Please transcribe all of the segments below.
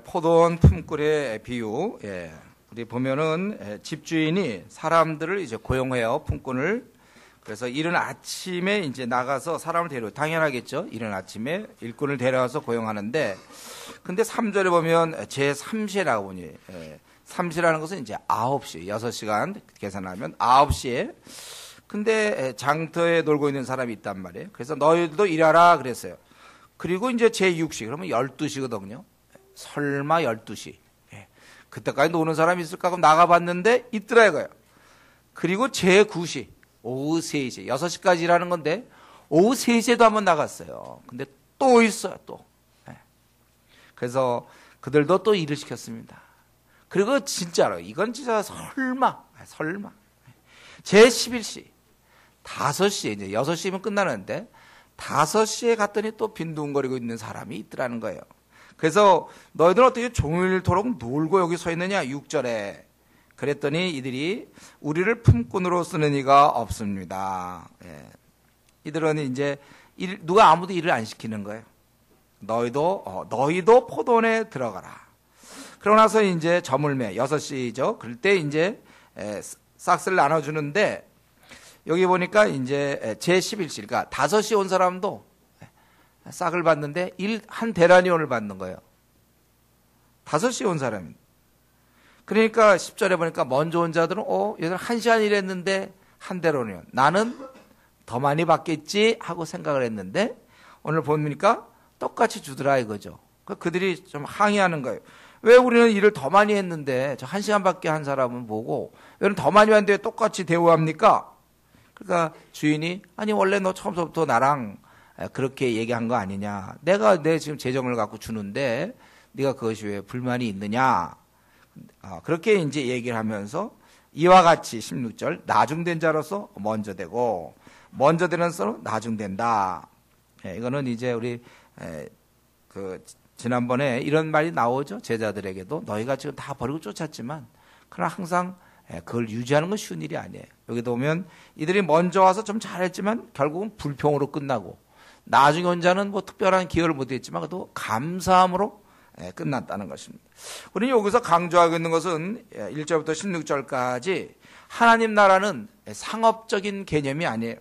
포도원 품꾼의 비유. 우리 보면은 집주인이 사람들을 이제 고용해요, 품꾼을. 그래서 이른 아침에 이제 나가서 사람을 당연하겠죠. 이른 아침에 일꾼을 데려와서 고용하는데, 근데 3절에 보면 제 3시에 보니, 3시라는 것은 이제 9시, 6시간 계산하면 9시에. 근데 장터에 놀고 있는 사람이 있단 말이에요. 그래서 너희들도 일하라 그랬어요. 그리고 이제 제 6시, 그러면 12시거든요. 설마 12시. 그때까지 노는 사람이 있을까 하고 나가봤는데 있더라 이거예요. 그리고 제 9시, 오후 3시, 6시까지 일하는 건데 오후 3시에도 한번 나갔어요. 근데 또 있어요, 또. 그래서 그들도 또 일을 시켰습니다. 그리고 진짜로 이건 진짜 설마. 제 11시, 5시에, 이제 6시면 끝나는데 5시에 갔더니 또 빈둥거리고 있는 사람이 있더라는 거예요. 그래서 너희들은 어떻게 종일토록 놀고 여기 서 있느냐? 6절에. 그랬더니 이들이 우리를 품꾼으로 쓰는 이가 없습니다. 이들은 이제 누가 아무도 일을 안 시키는 거예요. 너희도 포도원에 들어가라. 그러고 나서 이제 저물매 6시죠. 그럴 때 이제 싹스를 나눠주는데 여기 보니까 이제 제 11시, 그러니까 5시 온 사람도 싹을 받는데 한 데나니온을 받는 거예요. 5시에 온 사람이. 그러니까 10절에 보니까 먼저 온 자들은 얘들 1시간 일했는데 한 데나니온. 나는 더 많이 받겠지 하고 생각을 했는데 오늘 보니까 똑같이 주더라 이거죠. 그들이 좀 항의하는 거예요. 왜 우리는 일을 더 많이 했는데 저 1시간밖에 한 사람은 뭐고 얘는 더 많이 왔는데 똑같이 대우합니까? 그러니까 주인이 아니 원래 너 처음부터 나랑 그렇게 얘기한 거 아니냐. 내 지금 재정을 갖고 주는데 네가 그것이 왜 불만이 있느냐. 그렇게 이제 얘기를 하면서 이와 같이 16절 나중된 자로서 먼저 되고 먼저 되는 자로 나중된다. 이거는 이제 우리 지난번에 이런 말이 나오죠. 제자들에게도 너희가 지금 다 버리고 쫓았지만 그러나 항상 그걸 유지하는 건 쉬운 일이 아니에요. 여기도 보면 이들이 먼저 와서 좀 잘했지만 결국은 불평으로 끝나고 나중에 온 자는 뭐 특별한 기여를 못했지만 그래도 감사함으로 끝났다는 것입니다. 우리는 여기서 강조하고 있는 것은 1절부터 16절까지 하나님 나라는 상업적인 개념이 아니에요.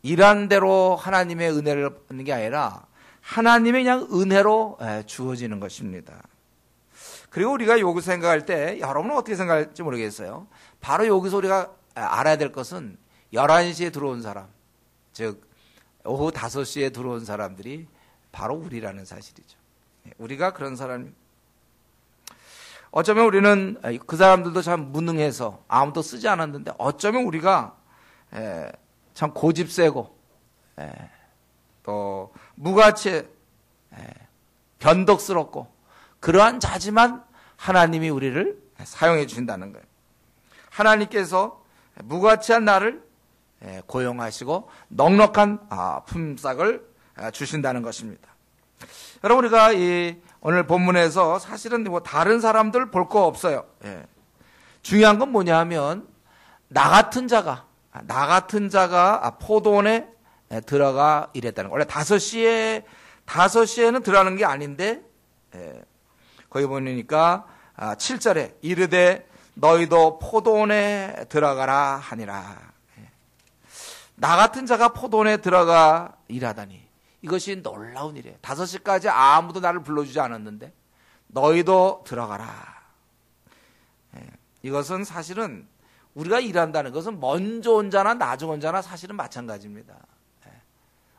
일한 대로 하나님의 은혜를 받는 게 아니라 하나님의 그냥 은혜로 주어지는 것입니다. 그리고 우리가 여기서 생각할 때 여러분은 어떻게 생각할지 모르겠어요. 바로 여기서 우리가 알아야 될 것은 11시에 들어온 사람, 즉 오후 5시에 들어온 사람들이 바로 우리라는 사실이죠. 우리가 그런 사람. 어쩌면 우리는 그 사람들도 참 무능해서 아무도 쓰지 않았는데 어쩌면 우리가 참 고집세고 또 무가치 변덕스럽고 그러한 자지만 하나님이 우리를 사용해 주신다는 거예요. 하나님께서 무가치한 나를 고용하시고 넉넉한 품삯을 주신다는 것입니다. 여러분 우리가 오늘 본문에서 사실은 뭐 다른 사람들 볼 거 없어요. 중요한 건 뭐냐 하면 나 같은 자가 포도원에 들어가 일했다는 거예요. 원래 5시에는 들어가는 게 아닌데 거기 보니까 7절에 이르되 너희도 포도원에 들어가라 하니라. 나 같은 자가 포도원에 들어가 일하다니 이것이 놀라운 일이에요. 5시까지 아무도 나를 불러주지 않았는데 너희도 들어가라. 이것은 사실은 우리가 일한다는 것은 먼저 온 자나 나중 온 자나 사실은 마찬가지입니다.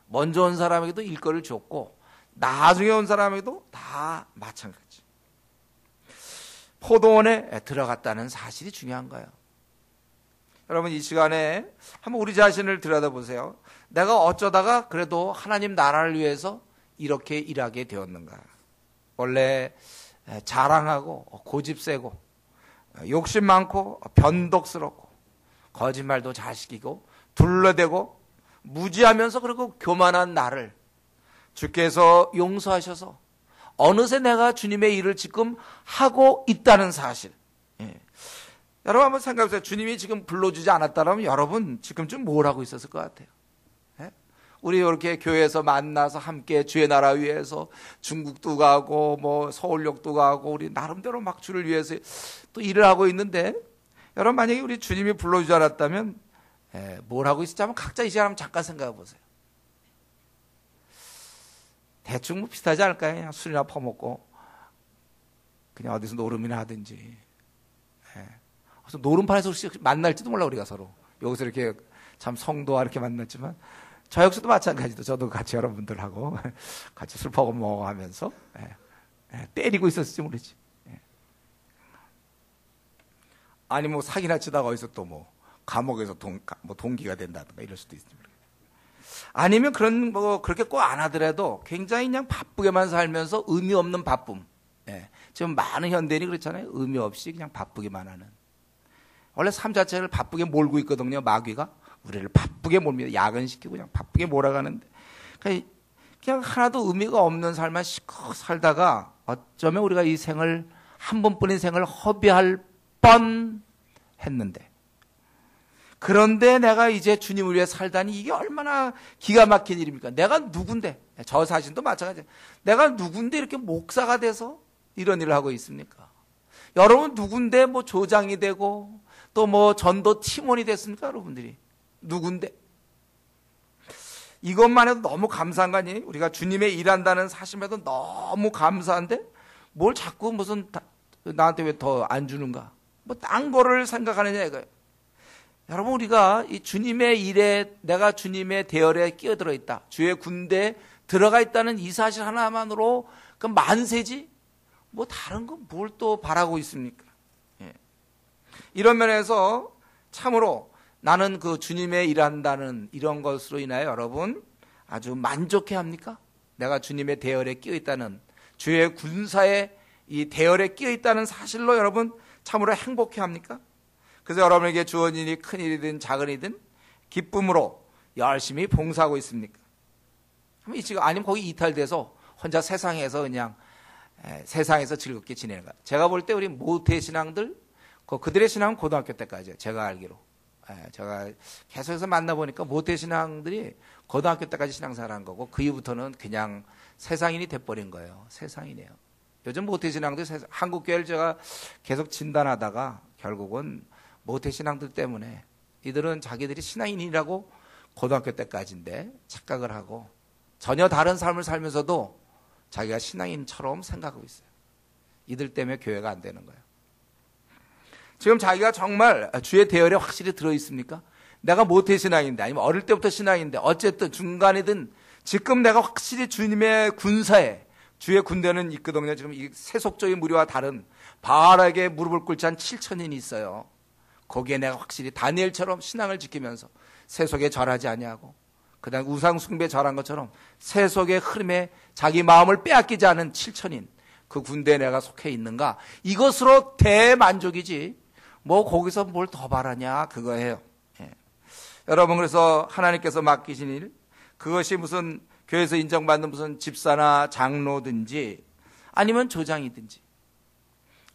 먼저 온 사람에게도 일거리를 줬고 나중에 온 사람에게도 다 마찬가지. 포도원에 들어갔다는 사실이 중요한 거예요. 여러분 이 시간에 한번 우리 자신을 들여다보세요. 내가 어쩌다가 그래도 하나님 나라를 위해서 이렇게 일하게 되었는가. 원래 자랑하고 고집세고 욕심 많고 변덕스럽고 거짓말도 잘 시키고 둘러대고 무지하면서 그리고 교만한 나를 주께서 용서하셔서 어느새 내가 주님의 일을 지금 하고 있다는 사실. 여러분 한번 생각해보세요. 주님이 지금 불러주지 않았다면 여러분 지금쯤 뭘 하고 있었을 것 같아요? 우리 이렇게 교회에서 만나서 함께 주의 나라 위해서 중국도 가고 뭐 서울역도 가고 우리 나름대로 막 주를 위해서 또 일을 하고 있는데, 여러분 만약에 우리 주님이 불러주지 않았다면 뭘 하고 있을지 한번 각자 이 시간 한번 잠깐 생각해 보세요. 대충 뭐 비슷하지 않을까요? 그냥 술이나 퍼먹고 그냥 어디서 노름이나 하든지. 그래서 노름판에서 만날지도 몰라. 우리가 서로 여기서 이렇게 참 성도와 이렇게 만났지만 저 역시도 마찬가지도. 저도 같이 여러분들하고 같이 술 퍼먹어 하면서 때리고 있었을지 모르지. 아니 뭐 사기나 치다가 어디서 또 뭐 감옥에서 동기가 된다든가 이럴 수도 있습니다. 아니면 그런 뭐 그렇게 꼭 안 하더라도 굉장히 그냥 바쁘게만 살면서 의미 없는 바쁨. 지금 많은 현대인이 그렇잖아요. 의미 없이 그냥 바쁘게만 하는. 원래 삶 자체를 바쁘게 몰고 있거든요. 마귀가 우리를 바쁘게 몰입니다. 야근시키고 그냥 바쁘게 몰아가는데, 그냥 하나도 의미가 없는 삶만 시커 살다가 어쩌면 우리가 이 생을, 한 번뿐인 생을 허비할 뻔 했는데, 그런데 내가 이제 주님을 위해 살다니 이게 얼마나 기가 막힌 일입니까? 내가 누군데, 저 자신도 마찬가지예요. 내가 누군데 이렇게 목사가 돼서 이런 일을 하고 있습니까? 여러분 누군데 뭐 조장이 되고 또 뭐 전도 팀원이 됐습니까? 여러분들이 누군데? 이것만 해도 너무 감사한 거 아니에요? 우리가 주님의 일한다는 사실에도 너무 감사한데 뭘 자꾸 무슨 나한테 왜 더 안 주는가? 뭐 딴 거를 생각하느냐 이거예요. 여러분 우리가 이 주님의 일에, 내가 주님의 대열에 끼어들어 있다, 주의 군대에 들어가 있다는 이 사실 하나만으로 그 만세지 뭐 다른 건 뭘 또 바라고 있습니까? 이런 면에서 참으로 나는 그 주님의 일한다는 이런 것으로 인하여 여러분 아주 만족해 합니까? 내가 주님의 대열에 끼어 있다는, 주의 군사의 이 대열에 끼어 있다는 사실로 여러분 참으로 행복해 합니까? 그래서 여러분에게 주어진 일이 큰 일이든 작은 일이든 기쁨으로 열심히 봉사하고 있습니까? 아니면 거기 이탈돼서 혼자 세상에서 그냥 세상에서 즐겁게 지내는 거야. 제가 볼 때 우리 모태 신앙들, 그들의 신앙은 고등학교 때까지예요. 제가 알기로. 제가 계속해서 만나보니까 모태 신앙들이 고등학교 때까지 신앙생활 한 거고 그 이후부터는 그냥 세상인이 돼버린 거예요. 세상이네요. 요즘 모태 신앙들, 한국교회를 제가 계속 진단하다가 결국은 모태 신앙들 때문에 이들은 자기들이 신앙인이라고 고등학교 때까지인데 착각을 하고 전혀 다른 삶을 살면서도 자기가 신앙인처럼 생각하고 있어요. 이들 때문에 교회가 안 되는 거예요. 지금 자기가 정말 주의 대열에 확실히 들어있습니까? 내가 모태 신앙인데 아니면 어릴 때부터 신앙인데 어쨌든 중간이든 지금 내가 확실히 주님의 군사에, 주의 군대는 있거든요. 지금 이 세속적인 무리와 다른 바알에게 무릎을 꿇지 한 7,000인이 있어요. 거기에 내가 확실히 다니엘처럼 신앙을 지키면서 세속에 절하지 아니하고 그다음 우상 숭배에 절한 것처럼 세속의 흐름에 자기 마음을 빼앗기지 않은 7,000인 그 군대에 내가 속해 있는가? 이것으로 대만족이지 뭐 거기서 뭘 더 바라냐 그거예요. 여러분 그래서 하나님께서 맡기신 일, 그것이 무슨 교회에서 인정받는 무슨 집사나 장로든지 아니면 조장이든지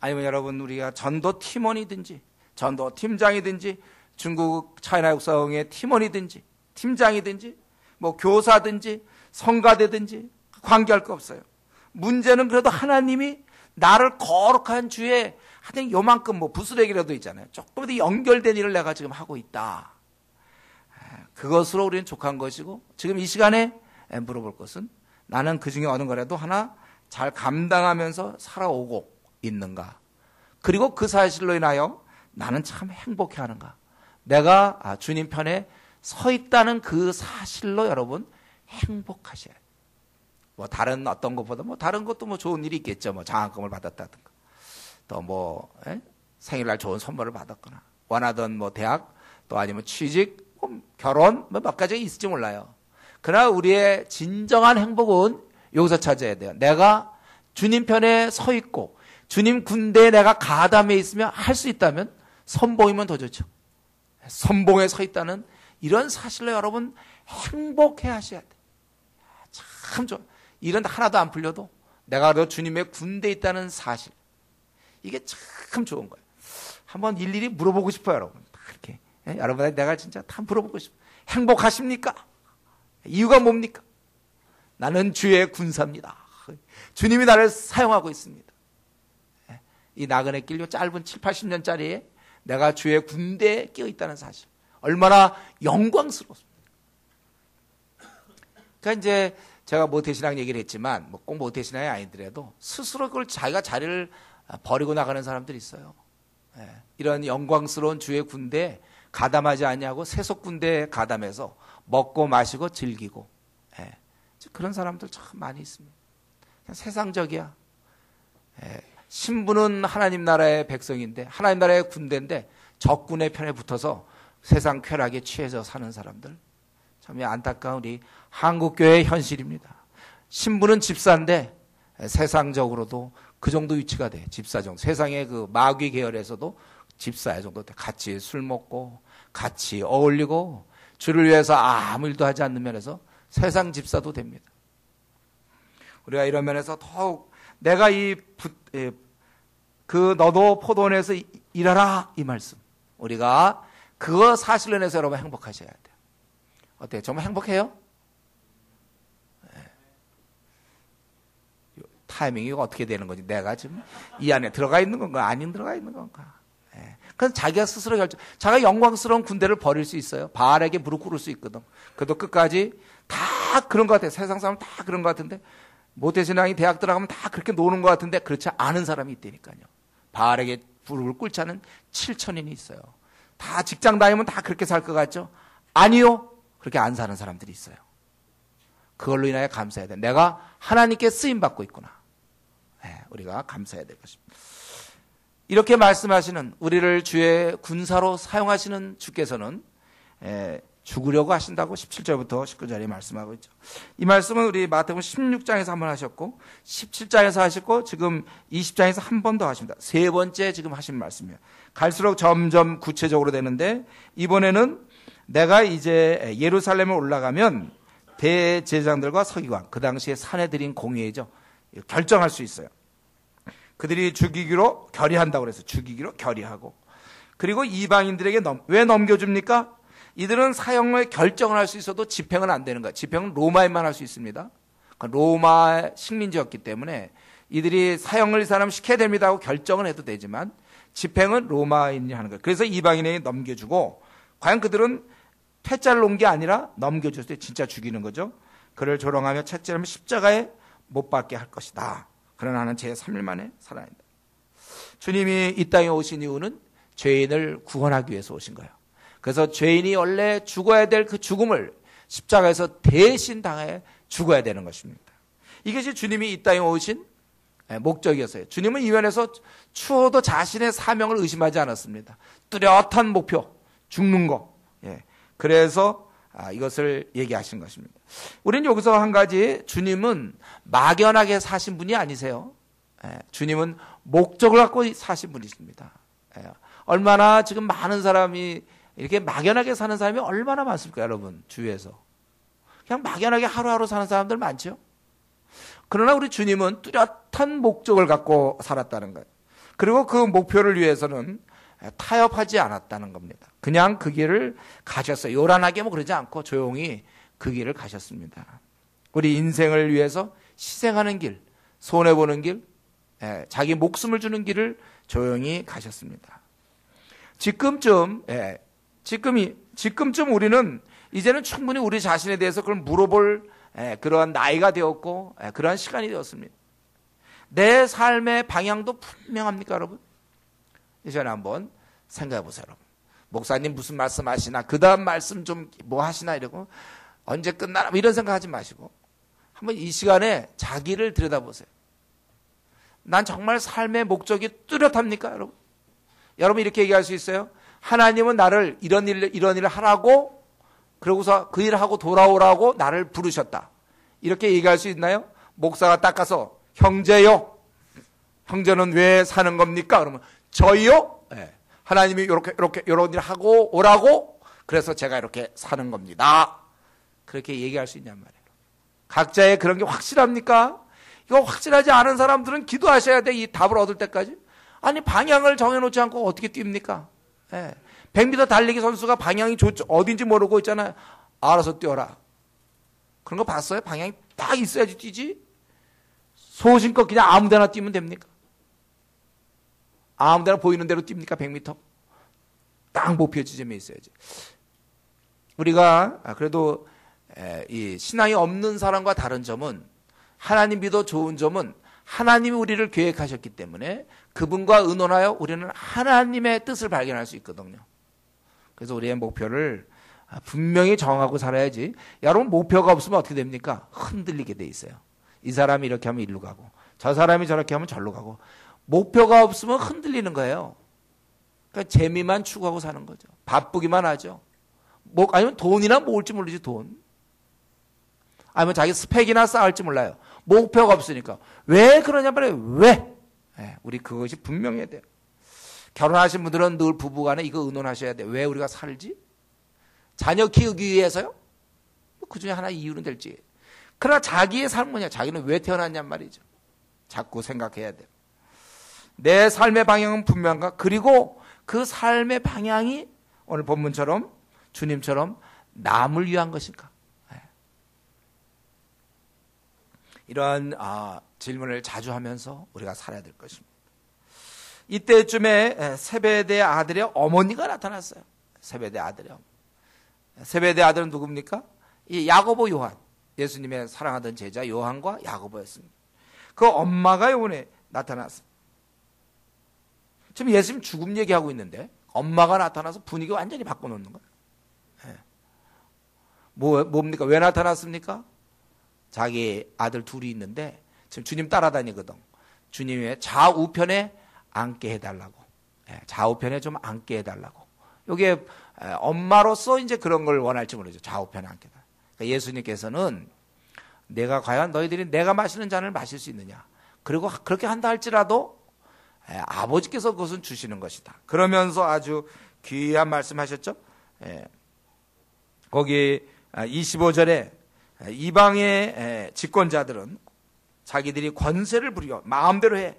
아니면 여러분 우리가 전도 팀원이든지 전도 팀장이든지 중국 차이나 육사홍의 팀원이든지 팀장이든지 뭐 교사든지 성가대든지 관계할 거 없어요. 문제는 그래도 하나님이 나를 거룩한 주에 하여튼 요만큼 뭐 부스레기라도 있잖아요. 조금 더 연결된 일을 내가 지금 하고 있다. 그것으로 우리는 족한 것이고 지금 이 시간에 물어볼 것은 나는 그 중에 어느 거라도 하나 잘 감당하면서 살아오고 있는가? 그리고 그 사실로 인하여 나는 참 행복해 하는가? 내가 주님 편에 서 있다는 그 사실로 여러분 행복하셔야 돼요. 뭐 다른 어떤 것보다 뭐 다른 것도 뭐 좋은 일이 있겠죠. 뭐 장학금을 받았다든가 또 뭐 생일날 좋은 선물을 받았거나 원하던 뭐 대학 또 아니면 취직 뭐 결혼 뭐 몇 가지가 있을지 몰라요. 그러나 우리의 진정한 행복은 여기서 찾아야 돼요. 내가 주님 편에 서 있고 주님 군대에 내가 가담해 있으면 할 수 있다면 선봉이면 더 좋죠. 선봉에 서 있다는 이런 사실로 여러분 행복해 하셔야 돼요. 참 좋아. 일은 하나도 안 풀려도 내가 너 주님의 군대에 있다는 사실, 이게 참 좋은 거예요. 한번 일일이 물어보고 싶어요, 여러분. 그렇게 여러분한테 내가 진짜 다 물어보고 싶어요. 행복하십니까? 이유가 뭡니까? 나는 주의 군사입니다. 주님이 나를 사용하고 있습니다. 이 나그네 길 짧은 7, 80년짜리에 내가 주의 군대에 끼어 있다는 사실. 얼마나 영광스럽습니다. 그러니까 이제 제가 모태신앙 얘기를 했지만 꼭 모태신앙이 아니더라도 스스로 그걸 자기가 자리를 버리고 나가는 사람들이 있어요. 이런 영광스러운 주의 군대에 가담하지 않냐고 세속 군대에 가담해서 먹고 마시고 즐기고 그런 사람들 참 많이 있습니다. 그냥 세상적이야. 신부는 하나님 나라의 백성인데 하나님 나라의 군대인데 적군의 편에 붙어서 세상 쾌락에 취해서 사는 사람들 참 안타까운 우리 한국교회의 현실입니다. 신부는 집사인데 세상적으로도 그 정도 위치가 돼. 집사 정도. 세상의 그 마귀 계열에서도 집사의 정도 돼. 같이 술 먹고 같이 어울리고 주를 위해서 아무 일도 하지 않는 면에서 세상 집사도 됩니다. 우리가 이런 면에서 더욱 내가 너도 포도원에서 일하라 이 말씀. 우리가 그거 사실로 인해서 여러분 행복하셔야 돼요. 어때요? 정말 행복해요? 타이밍이 어떻게 되는 거지? 내가 지금 이 안에 들어가 있는 건가? 아닌 들어가 있는 건가? 그래서 자기가 스스로 자기가 영광스러운 군대를 버릴 수 있어요. 바알에게 무릎 꿇을 수 있거든. 그래도 끝까지 다 그런 것 같아요. 세상 사람 다 그런 것 같은데 모태신앙이 대학 들어가면 다 그렇게 노는 것 같은데 그렇지 않은 사람이 있다니까요. 바알에게 무릎을 꿇지 않은 7천인이 있어요. 다 직장 다니면 다 그렇게 살 것 같죠? 아니요. 그렇게 안 사는 사람들이 있어요. 그걸로 인하여 감사해야 돼. 내가 하나님께 쓰임받고 있구나. 우리가 감사해야 될 것입니다. 이렇게 말씀하시는 우리를 주의 군사로 사용하시는 주께서는 죽으려고 하신다고 17절부터 19절에 말씀하고 있죠. 이 말씀은 우리 마태복음 16장에서 한 번 하셨고 17장에서 하셨고 지금 20장에서 한 번 더 하십니다. 세 번째 지금 하신 말씀이에요. 갈수록 점점 구체적으로 되는데 이번에는 내가 이제 예루살렘에 올라가면 대제사장들과 서기관, 그 당시에 산에 들인 공회죠. 결정할 수 있어요. 그들이 죽이기로 결의한다고 그래서 죽이기로 결의하고 그리고 이방인들에게 왜 넘겨줍니까? 이들은 사형을 결정을 할 수 있어도 집행은 안 되는 거예요. 집행은 로마인만 할 수 있습니다. 로마 식민지였기 때문에 이들이 사형을 이 사람 시켜야 됩니다 하고 결정은 해도 되지만 집행은 로마인이 하는 거예요. 그래서 이방인에게 넘겨주고 과연 그들은 퇴짜를 놓은 게 아니라 넘겨줬을 때 진짜 죽이는 거죠. 그를 조롱하며 채찍하면 십자가에 못 박게 할 것이다. 그러나 나는 제3일 만에 살아난다. 주님이 이 땅에 오신 이유는 죄인을 구원하기 위해서 오신 거예요. 그래서 죄인이 원래 죽어야 될 그 죽음을 십자가에서 대신 당해 죽어야 되는 것입니다. 이것이 주님이 이 땅에 오신 목적이었어요. 주님은 이 면에서 추워도 자신의 사명을 의심하지 않았습니다. 뚜렷한 목표, 죽는 거. 그래서 이것을 얘기하신 것입니다. 우리는 여기서 한 가지, 주님은 막연하게 사신 분이 아니세요. 주님은 목적을 갖고 사신 분이십니다. 얼마나 지금 많은 사람이 이렇게 막연하게 사는 사람이 얼마나 많습니까, 여러분? 주위에서. 그냥 막연하게 하루하루 사는 사람들 많죠? 그러나 우리 주님은 뚜렷한 목적을 갖고 살았다는 거예요. 그리고 그 목표를 위해서는 타협하지 않았다는 겁니다. 그냥 그 길을 가셨어요. 요란하게 뭐 그러지 않고 조용히 그 길을 가셨습니다. 우리 인생을 위해서 희생하는 길, 손해보는 길, 자기 목숨을 주는 길을 조용히 가셨습니다. 지금쯤 우리는 이제는 충분히 우리 자신에 대해서 그걸 물어볼 그러한 나이가 되었고 그러한 시간이 되었습니다. 내 삶의 방향도 분명합니까, 여러분? 이전에 한번 생각해 보세요, 여러분. 목사님 무슨 말씀 하시나, 그 다음 말씀 좀 뭐 하시나 이러고 언제 끝나나 뭐 이런 생각하지 마시고 한번 이 시간에 자기를 들여다보세요. 난 정말 삶의 목적이 뚜렷합니까, 여러분? 여러분 이렇게 얘기할 수 있어요? 하나님은 나를 이런 일을 하라고, 그러고서 그 일을 하고 돌아오라고 나를 부르셨다. 이렇게 얘기할 수 있나요? 목사가 딱 가서 형제요, 형제는 왜 사는 겁니까? 그러면 저희요? 하나님이 이렇게 이런 일 하고 오라고, 그래서 제가 이렇게 사는 겁니다. 그렇게 얘기할 수 있냔 말이에요. 각자의 그런 게 확실합니까? 이거 확실하지 않은 사람들은 기도하셔야 돼, 이 답을 얻을 때까지. 아니, 방향을 정해놓지 않고 어떻게 뜁니까? 100m 달리기 선수가 방향이 어딘지 모르고 있잖아요. 알아서 뛰어라. 그런 거 봤어요? 방향이 딱 있어야지 뛰지. 소신껏 그냥 아무 데나 뛰면 됩니까? 아무 데나 보이는 대로 뜁니까? 100m? 딱 목표 지점에 있어야지. 우리가 그래도 이 신앙이 없는 사람과 다른 점은, 하나님 믿어 좋은 점은 하나님이 우리를 계획하셨기 때문에 그분과 의논하여 우리는 하나님의 뜻을 발견할 수 있거든요. 그래서 우리의 목표를 분명히 정하고 살아야지. 여러분, 목표가 없으면 어떻게 됩니까? 흔들리게 돼 있어요. 이 사람이 이렇게 하면 이리로 가고, 저 사람이 저렇게 하면 저리로 가고. 목표가 없으면 흔들리는 거예요. 그러니까 재미만 추구하고 사는 거죠. 바쁘기만 하죠. 아니면 돈이나 모을지 모르지, 돈. 아니면 자기 스펙이나 쌓을지 몰라요. 목표가 없으니까. 왜 그러냐 말이에요. 왜? 우리 그것이 분명해야 돼요. 결혼하신 분들은 늘 부부간에 이거 의논하셔야 돼요. 왜 우리가 살지? 자녀 키우기 위해서요? 그 중에 하나 이유는 될지. 그러나 자기의 삶은요, 자기는 왜 태어났냔 말이죠. 자꾸 생각해야 돼요. 내 삶의 방향은 분명한가? 그리고 그 삶의 방향이 오늘 본문처럼 주님처럼 남을 위한 것일까? 이러한 질문을 자주 하면서 우리가 살아야 될 것입니다. 이때쯤에 세베대의 아들의 어머니가 나타났어요. 세베대 아들의 어머니. 세베대 아들은 누굽니까? 이 야고보, 요한. 예수님의 사랑하던 제자 요한과 야고보였습니다. 그 엄마가 이번에 나타났어요. 지금 예수님 죽음 얘기하고 있는데 엄마가 나타나서 분위기 완전히 바꿔놓는 거예요. 뭡니까? 왜 나타났습니까? 자기 아들 둘이 있는데 지금 주님 따라다니거든. 주님의 좌우편에 앉게 해달라고. 좌우편에 좀 앉게 해달라고. 이게 엄마로서 이제 그런 걸 원할지 모르죠. 좌우편에 앉게 해달라고. 그러니까 예수님께서는 내가 과연 너희들이 내가 마시는 잔을 마실 수 있느냐. 그리고 그렇게 한다 할지라도 아버지께서 그것은 주시는 것이다. 그러면서 아주 귀한 말씀하셨죠. 거기 25절에 이방의 집권자들은 자기들이 권세를 부리고 마음대로 해.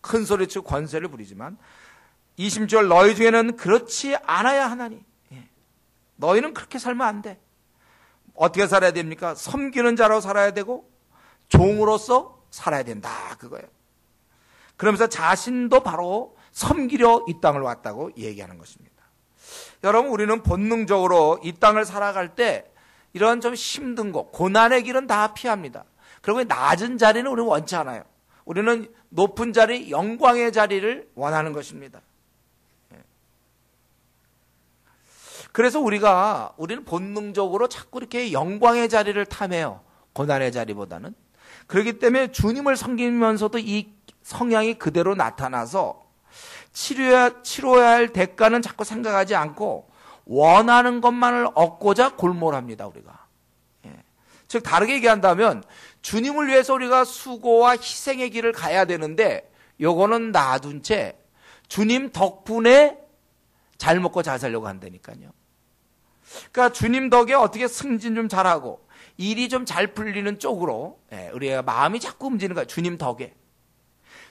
큰 소리치고 권세를 부리지만 20절 너희 중에는 그렇지 않아야 하나니. 너희는 그렇게 살면 안 돼. 어떻게 살아야 됩니까? 섬기는 자로 살아야 되고 종으로서 살아야 된다. 그거예요. 그러면서 자신도 바로 섬기려 이 땅을 왔다고 얘기하는 것입니다. 여러분, 우리는 본능적으로 이 땅을 살아갈 때 이런 좀 힘든 거, 고난의 길은 다 피합니다. 그리고 낮은 자리는 우리는 원치 않아요. 우리는 높은 자리, 영광의 자리를 원하는 것입니다. 그래서 우리는 본능적으로 자꾸 이렇게 영광의 자리를 탐해요. 고난의 자리보다는. 그렇기 때문에 주님을 섬기면서도 이 성향이 그대로 나타나서 치러야 할 대가는 자꾸 생각하지 않고 원하는 것만을 얻고자 골몰합니다, 우리가. 즉, 다르게 얘기한다면 주님을 위해서 우리가 수고와 희생의 길을 가야 되는데 요거는 놔둔 채 주님 덕분에 잘 먹고 잘 살려고 한다니까요. 그러니까 주님 덕에 어떻게 승진 좀 잘하고 일이 좀 잘 풀리는 쪽으로 우리가 마음이 자꾸 움직이는 거예요. 주님 덕에.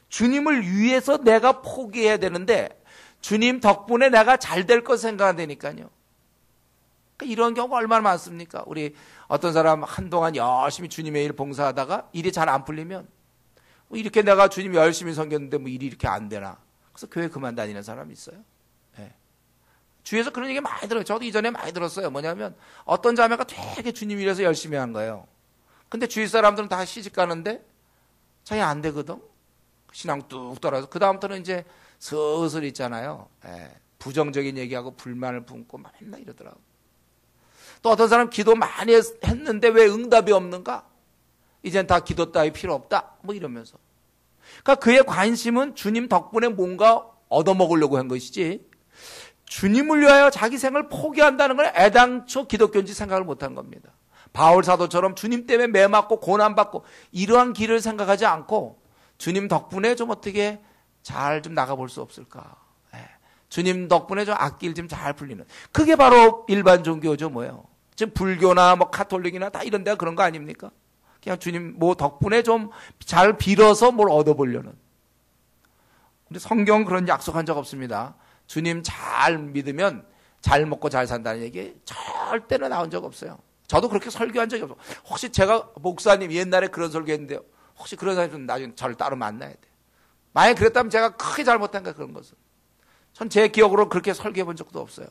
주님을 위해서 내가 포기해야 되는데 주님 덕분에 내가 잘 될 것 생각한다니까요. 그러니까 이런 경우가 얼마나 많습니까? 우리 어떤 사람 한동안 열심히 주님의 일 봉사하다가 일이 잘 안 풀리면 이렇게 내가 주님 열심히 섬겼는데 뭐 일이 이렇게 안 되나. 그래서 교회 그만 다니는 사람이 있어요. 주위에서 그런 얘기 많이 들어요. 저도 이전에 많이 들었어요. 뭐냐면 어떤 자매가 되게 주님 일해서 열심히 한 거예요. 근데 주위 사람들은 다 시집 가는데 자기 안 되거든. 신앙 뚝 떨어져서 그 다음부터는 이제 슬슬 있잖아요. 부정적인 얘기하고 불만을 품고 맨날 이러더라고. 또 어떤 사람 기도 많이 했는데 왜 응답이 없는가? 이젠 다 기도 따위 필요 없다. 뭐 이러면서. 그러니까 그의 관심은 주님 덕분에 뭔가 얻어먹으려고 한 것이지 주님을 위하여 자기 생을 포기한다는 걸 애당초 기독교인지 생각을 못한 겁니다. 바울 사도처럼 주님 때문에 매 맞고 고난받고 이러한 길을 생각하지 않고 주님 덕분에 좀 어떻게 잘 좀 나가볼 수 없을까. 주님 덕분에 좀 앞길 좀 잘 풀리는. 그게 바로 일반 종교죠, 뭐예요. 지금 불교나 뭐 카톨릭이나 다 이런 데가 그런 거 아닙니까? 그냥 주님 뭐 덕분에 좀 잘 빌어서 뭘 얻어보려는. 근데 성경은 그런 약속한 적 없습니다. 주님 잘 믿으면 잘 먹고 잘 산다는 얘기 절대로 나온 적 없어요. 저도 그렇게 설교한 적이 없어요. 혹시 제가 목사님 옛날에 그런 설교했는데요. 혹시 그런 사람이 나중에 저를 따로 만나야 돼요. 만약에 그랬다면 제가 크게 잘못한 거야, 그런 것은. 전 제 기억으로 그렇게 설교해 본 적도 없어요.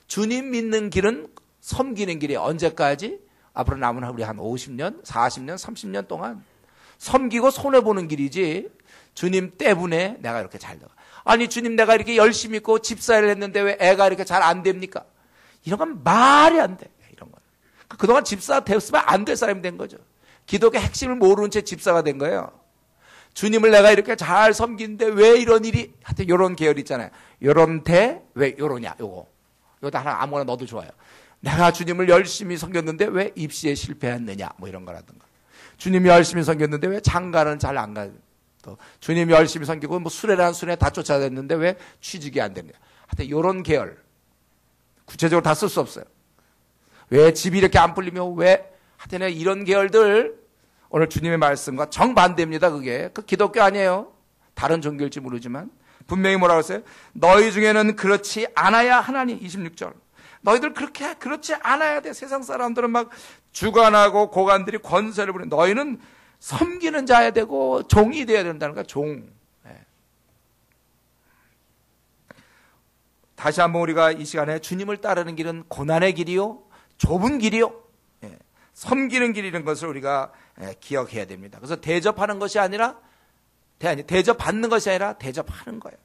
주님 믿는 길은 섬기는 길이에요. 언제까지? 앞으로 남은 우리 한 50년, 40년, 30년 동안 섬기고 손해보는 길이지 주님 때문에 내가 이렇게 잘 되고. 아니 주님 내가 이렇게 열심히 있고 집사를 했는데 왜 애가 이렇게 잘 안 됩니까? 이런 건 말이 안 돼. 이런 건. 그동안 집사 됐으면 안 될 사람이 된 거죠. 기독교 핵심을 모르는 채 집사가 된 거예요. 주님을 내가 이렇게 잘 섬기는데 왜 이런 일이, 하여튼 요런 계열 있잖아요. 요런 왜 요러냐, 요거 하나 아무거나 넣어도 좋아요. 내가 주님을 열심히 섬겼는데 왜 입시에 실패했느냐, 뭐 이런 거라든가. 주님이 열심히 섬겼는데 왜 장가는 잘 안 가. 또 주님이 열심히 섬기고 뭐 수레라는 수레 다 쫓아다녔는데 왜 취직이 안 되느냐. 하여튼 요런 계열. 구체적으로 다 쓸 수 없어요. 왜 집이 이렇게 안 풀리며 왜, 하여튼 이런 계열들 오늘 주님의 말씀과 정반대입니다. 그게. 그 기독교 아니에요. 다른 종교일지 모르지만 분명히 뭐라고 했어요? 너희 중에는 그렇지 않아야 하나니. 26절. 너희들 그렇지 않아야 돼. 세상 사람들은 막 주관하고 고관들이 권세를 부리는, 너희는 섬기는 자야 되고 종이 되어야 된다는 거야. 종. 네. 다시 한번 우리가 이 시간에 주님을 따르는 길은 고난의 길이요, 좁은 길이요, 네. 섬기는 길이라는 것을 우리가 기억해야 됩니다. 그래서 대접하는 것이 아니라 대접받는 것이 아니라 대접하는 거예요.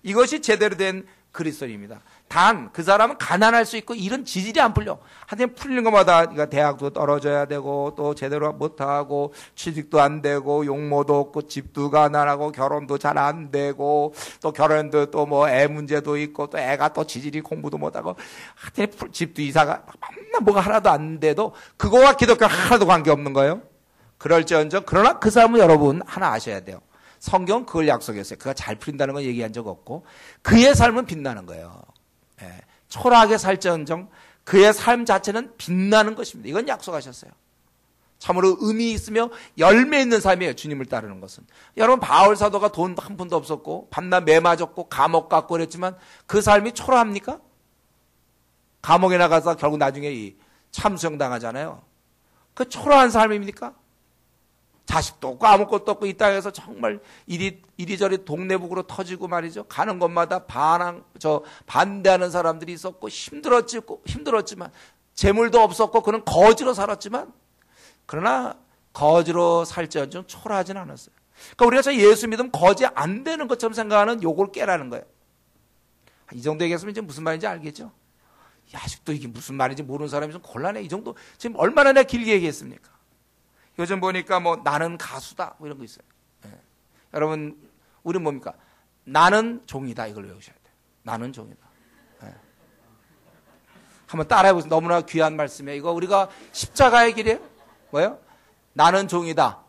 이것이 제대로 된 그리스도인입니다. 단 그 사람은 가난할 수 있고 일은 지질이 안 풀려. 한테 풀리는 것마다 그러니까 대학도 떨어져야 되고 또 제대로 못하고 취직도 안 되고 용모도 없고 집도 가난하고 결혼도 잘 안 되고 또 결혼도 또 뭐 애 문제도 있고 또 애가 또 지질이 공부도 못하고 하여튼 집도 이사가 맨날 뭐가 하나도 안 돼도 그거와 기독교 하나도 관계없는 거예요. 그럴지언정 그러나 그 사람은 여러분 하나 아셔야 돼요. 성경 그걸 약속했어요. 그가 잘 풀린다는 건 얘기한 적 없고 그의 삶은 빛나는 거예요. 예, 초라하게 살지언정 그의 삶 자체는 빛나는 것입니다. 이건 약속하셨어요. 참으로 의미 있으며 열매 있는 삶이에요. 주님을 따르는 것은. 여러분 바울 사도가 돈 한 푼도 없었고 밤낮 매 맞았고 감옥 갔고 그랬지만 그 삶이 초라합니까? 감옥에 나가서 결국 나중에 참수형 당하잖아요. 그 초라한 삶입니까? 자식도 없고 아무것도 없고 이 땅에서 정말 이리저리 동네북으로 터지고 말이죠. 가는 곳마다 반대하는 사람들이 있었고 힘들었지만 재물도 없었고 그는 거지로 살았지만 그러나 거지로 살지언정 초라하진 않았어요. 그러니까 우리가 저 예수 믿으면 거지 안 되는 것처럼 생각하는 요걸 깨라는 거예요. 이 정도 얘기했으면 이제 무슨 말인지 알겠죠? 아직도 이게 무슨 말인지 모르는 사람이 좀 곤란해. 이 정도 지금 얼마나 내가 길게 얘기했습니까? 요즘 보니까 뭐 나는 가수다 뭐 이런 거 있어요. 예. 여러분 우리 뭡니까? 나는 종이다 이걸 외우셔야 돼요. 나는 종이다. 예. 한번 따라해보세요. 너무나 귀한 말씀이에요. 이거 우리가 십자가의 길이에요. 뭐예요? 나는 종이다.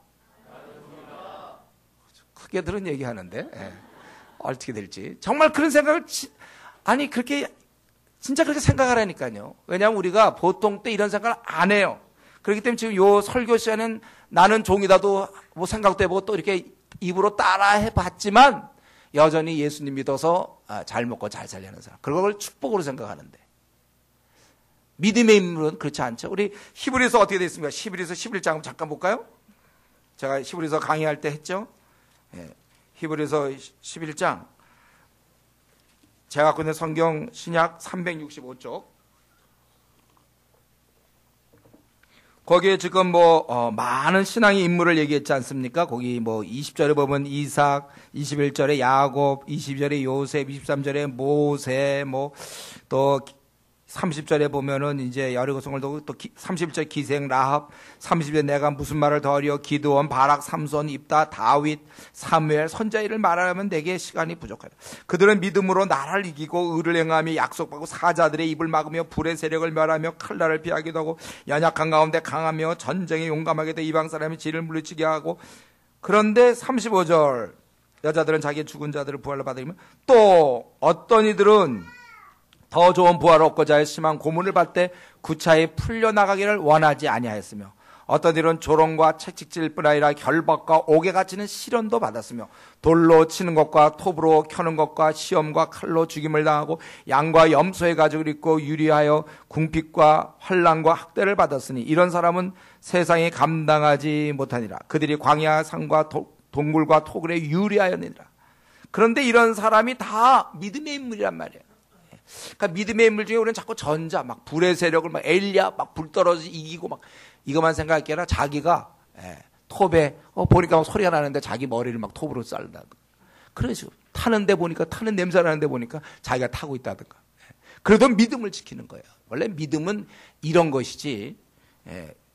크게 들은 얘기하는데 예. 어떻게 될지 정말 그런 생각을 그렇게 진짜 그렇게 생각하라니까요. 왜냐하면 우리가 보통 때 이런 생각을 안 해요. 그렇기 때문에 지금 요 설교 시간엔 나는 종이다도 뭐 생각도 해보고 또 이렇게 입으로 따라해 봤지만 여전히 예수님 믿어서 잘 먹고 잘 살려는 사람. 그걸 축복으로 생각하는데. 믿음의 인물은 그렇지 않죠. 우리 히브리서 어떻게 되어 있습니까? 히브리서 11장 잠깐 볼까요? 제가 히브리서 강의할 때 했죠. 예. 히브리서 11장. 제가 갖고 있는 성경 신약 365쪽. 거기에 지금 많은 신앙의 인물을 얘기했지 않습니까? 거기 20절에 보면 이삭, 21절에 야곱, 22절에 요셉, 23절에 모세, 또 30절에 보면은 이제 여리고성을 두고 또 31절 기생 라합, 30절에 내가 무슨 말을 더하리요? 기드온, 바락, 삼손, 입다, 다윗, 사무엘, 선자일을 말하려면 내게 시간이 부족하다. 그들은 믿음으로 나라를 이기고 의를 행하며 약속받고 사자들의 입을 막으며 불의 세력을 멸하며 칼날을 피하기도 하고 연약한 가운데 강하며 전쟁에 용감하게 돼 이방 사람이 지를 물리치게 하고. 그런데 35절 여자들은 자기의 죽은 자들을 부활로 받으면 또 어떤 이들은 더 좋은 부활을 얻고자 할 심한 고문을 받되 구차히 풀려나가기를 원하지 아니하였으며 어떤 일은 조롱과 채찍질 뿐 아니라 결박과 옥에 갇히는 시련도 받았으며 돌로 치는 것과 톱으로 켜는 것과 시험과 칼로 죽임을 당하고 양과 염소의 가죽을 입고 유리하여 궁핍과 환난과 학대를 받았으니 이런 사람은 세상에 감당하지 못하니라. 그들이 광야 산과 동굴과 토굴에 유리하였느니라. 그런데 이런 사람이 다 믿음의 인물이란 말이에요. 그러니까 믿음의 인물 중에 우리는 자꾸 전자, 막 불의 세력을 막 엘리야, 막 불 떨어져 이기고 막 이것만 생각할 게 아니라 자기가 톱에 보니까 막 소리가 나는데 자기 머리를 막 톱으로 쌀다. 그런 식으로 타는데 보니까 타는 냄새 나는데 보니까 자기가 타고 있다든가. 그래도 믿음을 지키는 거예요. 원래 믿음은 이런 것이지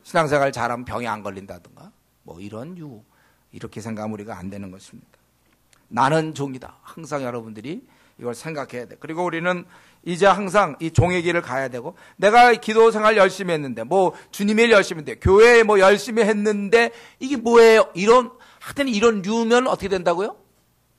신앙생활 잘하면 병에 안 걸린다든가 뭐 이런 이렇게 생각하면 우리가 안 되는 것입니다. 나는 종이다. 항상 여러분들이 이걸 생각해야 돼. 그리고 우리는 이제 항상 이 종의 길을 가야 되고, 내가 기도 생활 열심히 했는데, 뭐 주님의 일 열심히 했는데, 교회에 뭐 열심히 했는데 이게 뭐예요? 하여튼 이런 류면 어떻게 된다고요?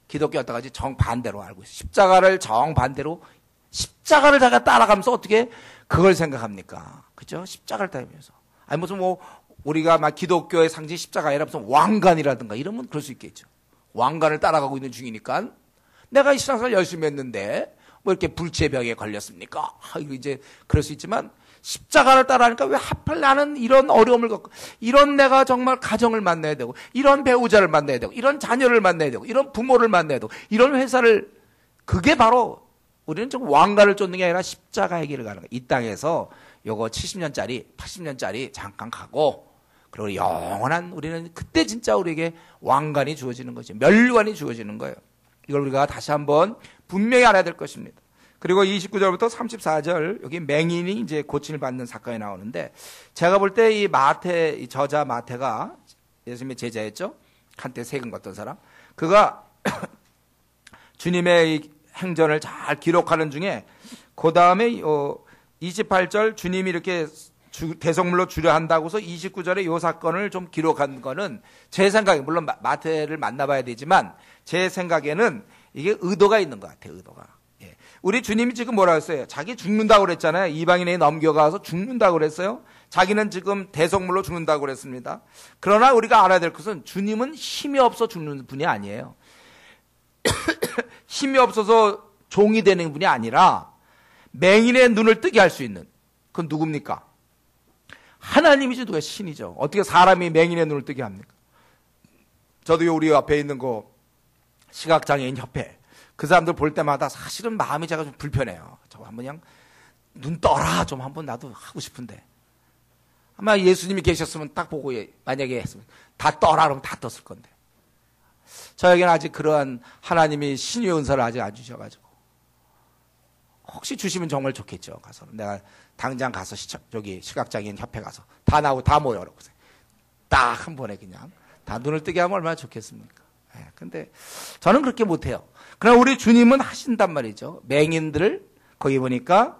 기독교 어떡하지? 정반대로 알고 있어요. 십자가를 정반대로, 십자가를 자기가 따라가면서 어떻게 그걸 생각합니까? 그죠? 십자가를 따라가면서. 아니 무슨 뭐 우리가 막 기독교의 상징 십자가 아니라 무슨 왕관이라든가 이러면 그럴 수 있겠죠. 왕관을 따라가고 있는 중이니까 내가 이 신앙생활 열심히 했는데 뭐 이렇게 불치의 병에 걸렸습니까? 이거 이제 그럴 수 있지만 십자가를 따라하니까 왜 하필 나는 이런 어려움을 겪고 이런 내가 정말 가정을 만나야 되고 이런 배우자를 만나야 되고 이런 자녀를 만나야 되고 이런 부모를 만나야 되고 이런 회사를, 그게 바로 우리는 좀 왕관을 쫓는 게 아니라 십자가의 길을 가는 거예요. 이 땅에서 요거 70년짜리 80년짜리 잠깐 가고 그리고 영원한, 우리는 그때 진짜 우리에게 왕관이 주어지는 거죠. 멸관이 주어지는 거예요. 이걸 우리가 다시 한번 분명히 알아야 될 것입니다. 그리고 29절부터 34절 여기 맹인이 이제 고침을 받는 사건이 나오는데, 제가 볼 때 이 마태, 이 저자 마태가 예수님의 제자였죠. 한때 세금 걷던 사람. 그가 주님의 이 행전을 잘 기록하는 중에 그 다음에 28절 주님이 이렇게 대성물로 주려 한다고서 29절에 이 사건을 좀 기록한 거는 제 생각에, 물론 마태를 만나봐야 되지만 제 생각에는 이게 의도가 있는 것 같아요. 의도가. 예. 우리 주님이 지금 뭐라 했어요? 자기 죽는다고 그랬잖아요. 이방인에 넘겨가서 죽는다고 그랬어요. 자기는 지금 대성물로 죽는다고 그랬습니다. 그러나 우리가 알아야 될 것은 주님은 힘이 없어 죽는 분이 아니에요. 힘이 없어서 종이 되는 분이 아니라 맹인의 눈을 뜨게 할 수 있는, 그건 누굽니까? 하나님이지 누가 신이죠. 어떻게 사람이 맹인의 눈을 뜨게 합니까? 저도 우리 앞에 있는 거 시각장애인 협회, 그 사람들 볼 때마다 사실은 마음이 제가 좀 불편해요. 저 한번 그냥 눈 떠라 좀 한번 나도 하고 싶은데, 아마 예수님이 계셨으면 딱 보고 만약에 했으면 다 떠라 그러면 다 떴을 건데, 저에게는 아직 그러한 하나님이 신의 은사를 아직 안 주셔가지고, 혹시 주시면 정말 좋겠죠. 가서 내가 당장 가서 저기 시각장애인 협회 가서 다 나오고 다 모여라고 딱 한 번에 그냥 다 눈을 뜨게 하면 얼마나 좋겠습니까? 근데 저는 그렇게 못해요. 그러나 우리 주님은 하신단 말이죠. 맹인들을 거기 보니까